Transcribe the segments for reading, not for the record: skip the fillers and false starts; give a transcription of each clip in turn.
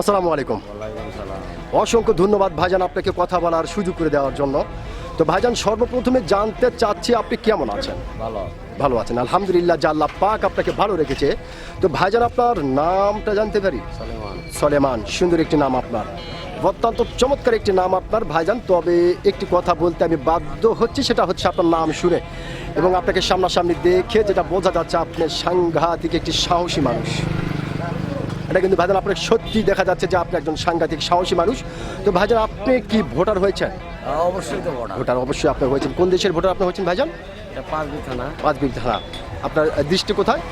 আসসালামু আলাইকুম। ওয়ালাইকুম সালাম। অসংখ্য ধন্যবাদ ভাইজান আপনাকে কথা বলার সুযোগ করে দেওয়ার জন্য। তো ভাইজান সর্বপ্রথমে জানতে চাচ্ছি আপনি কেমন আছেন? ভালো। ভালো আছেন আলহামদুলিল্লাহ, যে আল্লাহ পাক আপনাকে ভালো রেখেছে। তো ভাইজান আপনার নামটা জানতে পারি? সলেমান। সলেমান, সুন্দর একটি নাম আপনার, অত্যন্ত চমৎকার একটি নাম আপনার ভাইজান। তবে একটি কথা বলতে আমি বাধ্য হচ্ছি, সেটা হচ্ছে আপনার নাম শুনে এবং আপনাকে সামনাসামনি দেখে যেটা বোঝা যাচ্ছে আপনি সাংঘাতিক একটি সাহসী মানুষ। এটা কিন্তু ভাইজান আপনার সত্যি দেখা যাচ্ছে যে আপনি একজন সাংঘাতিক সাহসী মানুষ। তো ভাইজান আপনি কি ভোটার হয়েছেন? অবশ্যই তো বড়। ভোটার অবশ্যই আপনি হয়েছেন। কোন দেশের ভোটার আপনি হয়েছেন ভাইজান? এটা পাঁচবি থানা। পাঁচবির থানা। আপনার দৃষ্টি কোথায়?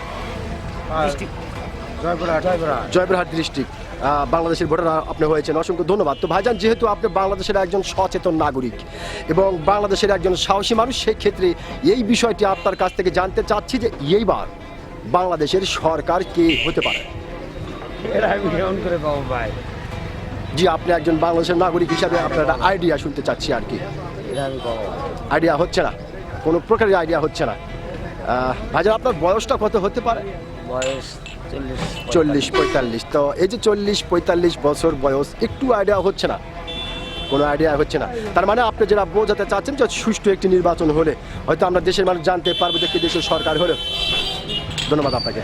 জয়পুরহাট। জয়পুরহাট ডিস্ট্রিক্ট, বাংলাদেশের ভোটার আপনি হয়েছেন। অসংখ্য ধন্যবাদ। তো ভাইজান যেহেতু আপনি বাংলাদেশের একজন সচেতন নাগরিক এবং বাংলাদেশের একজন সাহসী মানুষ, সেই ক্ষেত্রে এই বিষয়টি আপনার কাছ থেকে জানতে চাচ্ছি যে এইবার বাংলাদেশের সরকার কে হতে পারে? এর আমি কেমন করে পাবো ভাই? জি, আপনি একজন বাংলাদেশের নাগরিক হিসাবে আপনার একটা আইডিয়া শুনতে চাচ্ছি আর কি। এটা আমি পাবো। আইডিয়া হচ্ছে না, কোনো প্রকারের আইডিয়া হচ্ছে না। ভাইজান আপনার বয়সটা কত হতে পারে? বয়স 40-45। তো এই যে 40-45 বছর বয়স, একটু আইডিয়া হচ্ছে না, কোনো আইডিয়া হচ্ছে না। তার মানে আপনি যেটা বোঝাতে চাচ্ছেন যে সুষ্ঠু একটি নির্বাচন হলে হয়তো আমরা দেশের মানুষ জানতে পারবো যে কি দেশের সরকার হলো। ধন্যবাদ আপনাকে।